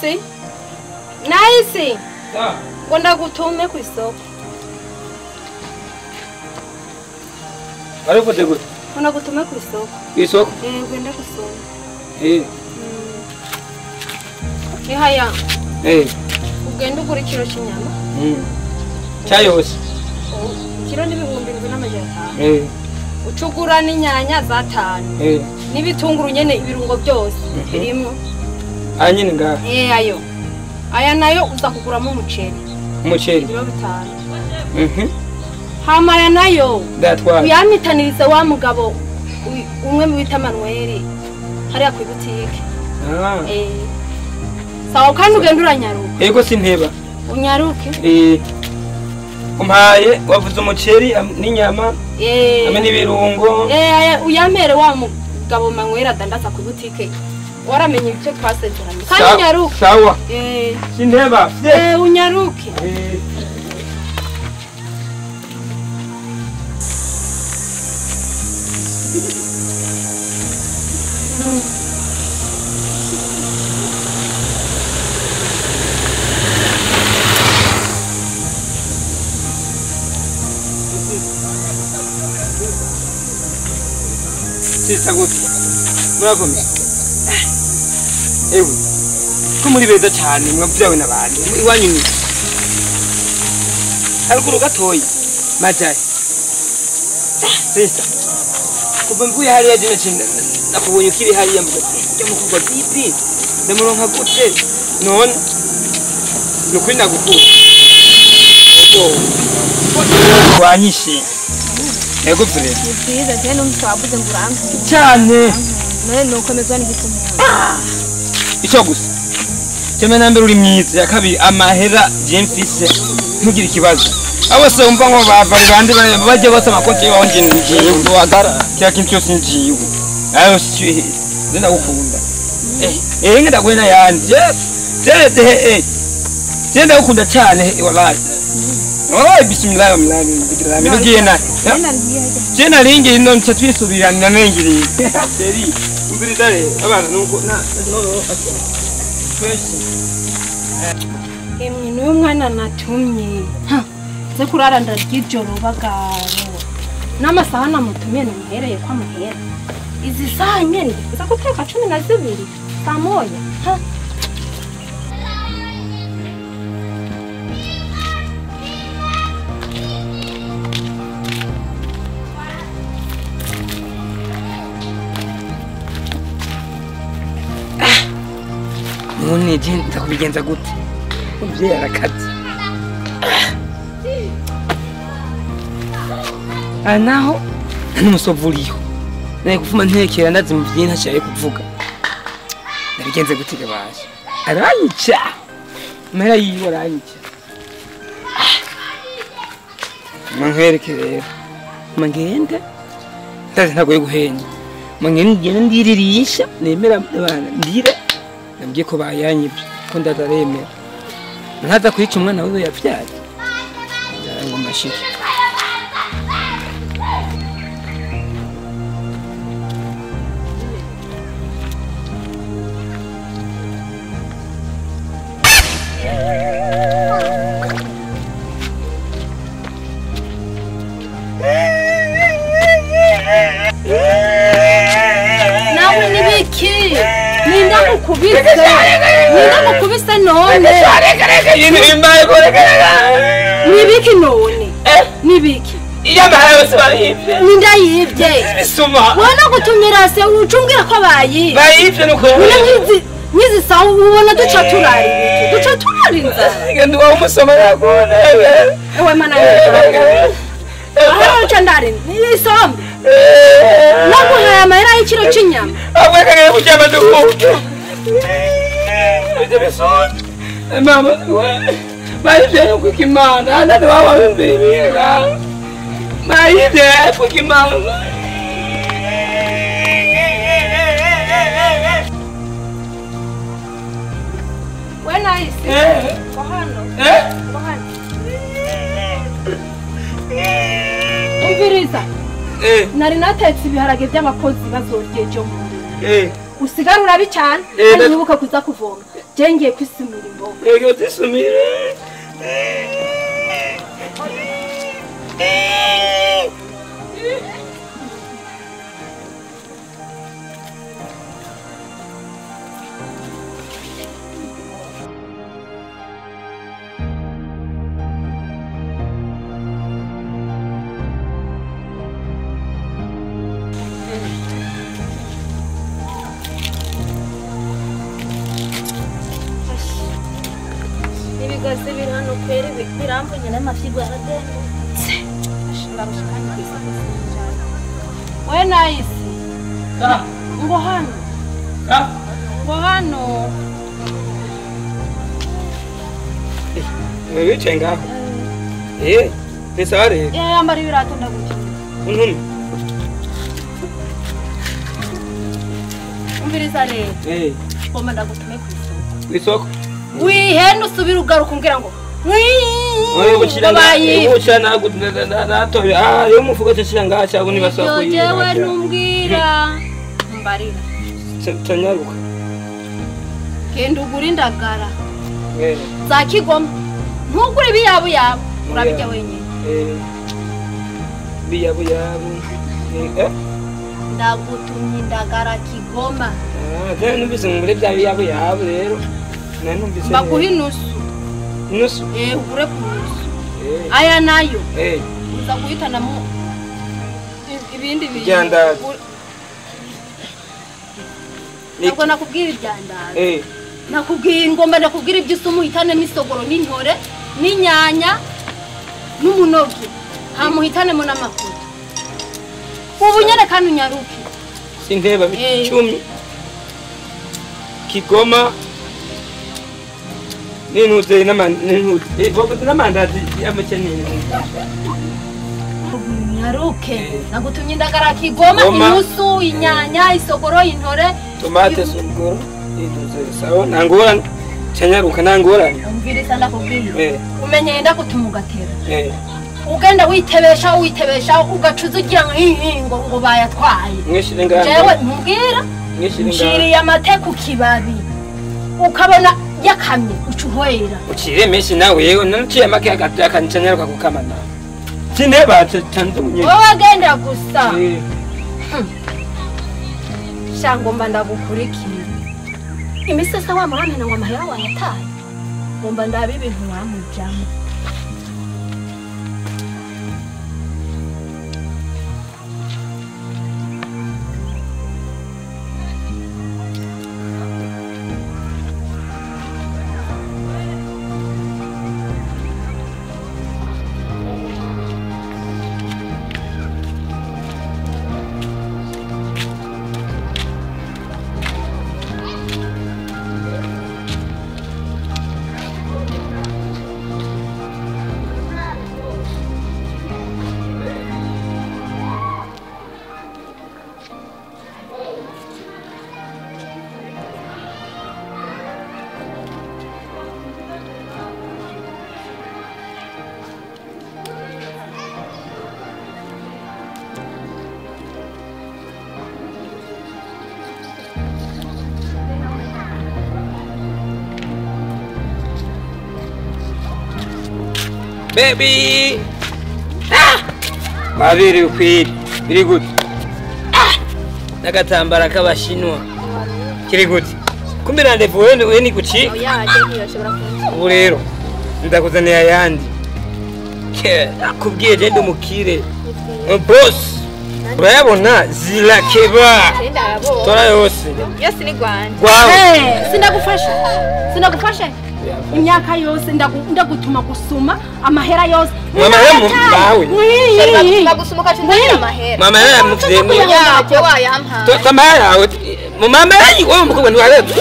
Nice. Nice. Ngo ndagutume ku isoko. Ariko dego. Ngo ndagutume ku isoko. Isoko? Ugende ku isoko. Haya. Ugende ugura ikiro cy'inyama. Cyayose. Kiro n'ibihumbi 7,500. Ucugura n'inyanya za 5. N'ibitunguru nyene ibirungo byose birimo. Anyine nga. Ayo. Aya nayo uza kuguramo umuceri. Umuceri. 5. Hama ya nayo. Datwa. Uyamitaniriza wa mugabo umwe mu bita Manuel. Hari ku butike. Sawa kandi ugenda uranyaruka. Yego sinteba. Unyaruke. Umpaye wavuze umuceri n'inyama. Ame n'ibirungo. Uyamere wa mugabo Manuel adandaza ku butike. Waramenye icyo twasezeranye. Kandi unyaruke. Sawa. Sinteba. Unyaruke. Sisa gute. Murakomeye. Ewe. Ko muri beza cyane mwabyawe nabandi. Iwanyu ni. Haruguru gatoyi. Majayi. Sisa. Kuba mvuye hariya jine cyenda. Nakubonye ukiri hariya mvuga mukugwa bibi. Ndamuronka gute. None. Nukuri ndagukunda. Wanyishe. Ego vure. Byiza cyane n'umutwabuze ngurambe. Cyane. None nukomezwa n'igitumo. Icyo gusa. Cyane nambere uri myiza ya kabiri amahera Jemfise ntugira ikibazo. Abo se umva ngo bavare bandi baje bose amakonti yonje ngiye wagara. Kya kintu cyose ngiye. Ayo si zina gukunda. Ngenda gwena yanje. Zenda gukunda cyane wallahi. Bismillah nugiye na jena lingi ino nchatwisubirana nengiri seri umbirida re abana nuko no Emwe n'umwana natumye ze kurara ndaryijoro bagaro n'amasaha namutumye numuhereye kwa muhera izi saha nyene za guteka 12 saa moya None je ndakubigenza gute umvye arakati anaho n'umusovuriyo naye kuvuma ntekera ndazi muvye ntashaye kuvuga ndabigenze gute gabaje aranyica mera yiwe aranyica mankwereke rero mangende ndazi ntagoye guhenda mangende ndiririsha nemera abana ndire nambye ko bayanyibye ko ndadaremera ntaza kwica umwana wiwe yavyaye ngo mashike nawe nibiki ninda mukubise none nibiki none nibiki iyamahara yose barihivye ninda yivye bisuma wana gutumira se ucumbwira ko bayivye nuko nyizi sawa ubona duca turarinza ngende wa umusoma yakona ewe mana aho chandari ni sombe naguhaye amahera y'ikiro cy'inyama abwe kagere kujyama duhuke ije bisona mama bayivye nuko kimana nande wawa bimbirira bayivye nuko kimana when I see kohano umviriza nari natetse ibiharage by'abakozi bazoryeje mu usigara urabicana kandi wibuka kuza kuvoma je ngiye kwisumira imboga yego tisumira ibigazi biri hano kwera birambuye n'amafigo yaradendutse ndarushikanye kw'isoko sinjana we nice ngo hano ngo hano wicaye ngaho nisare yambara ibirato ndagukina untumi umviriza rero ngomba ndagutume kw'isoko wihene usubira ugaruka umbwira ngo yo mufuko cishira ngaha cyabo nibasaba kuyiga jewe numbwira mbarira tanyaruka genda ugura indagara za Kigoma ntugure ibiyabu yabo urabijya wenyine biyabu ndagutumye indagara Kigoma numvise muri bya biyabu yabo rero baguha inusu ugure ku nusu aya nayo uza guhitanamo ibindi bintu ntabwo nakubwira ibyandazi nakubwira ngomba ndakubwira iby'isumu uhitanemo isogoro n'intore n'inyanya n'umunogi hamuhitanemo n'amafoto ubu nyine kandi unyaruke sinteba bicumi Kigoma Ninuze n'amandazi y'amakeneye nyaruke nagutumye indagara Kigoma inusu inyanya isogoro intore tomate sogoro iduze sawa nangora canyaruka nangorane umviriza ndakubwiye umenye ndakutuma ugatera ugenda witebesha ugacuza ugira ngo bayatwaye mwishire ngaho jewe ntubwira nshiriye amate ku kibabi ukabona yakamye ucuhwera ucire meshi nawe yewe naciye make akancanyaruka kukamana sineba tanzunye wowe agenda gusa shangomba ndagukurikira imisesa wa muramena ngo amahera wayataye ngomba ndabe ibintu wamujyamo Baby! Babiri ukwiri, biri good. Nagatambara k'abashinwa. Kiri good. Kumbe randevu wewe ni kuki? Oya, je ntiyashobora kuza. Ubu rero ndakuzaniye ayandi. Akubwiye je ndumukire. Boss. Urayabona zirakeba. Tora yose. Yes ni gwanje. Wow. Sinagufasha. Imyaka yose ndagutuma gusuma amahera yose. Mama yawe. Ndagusumuka cyumvira amahera. Mama yamufite yaje wayampa. Mama yawe. Mama yawe wowe mukobwa ntiwarebe.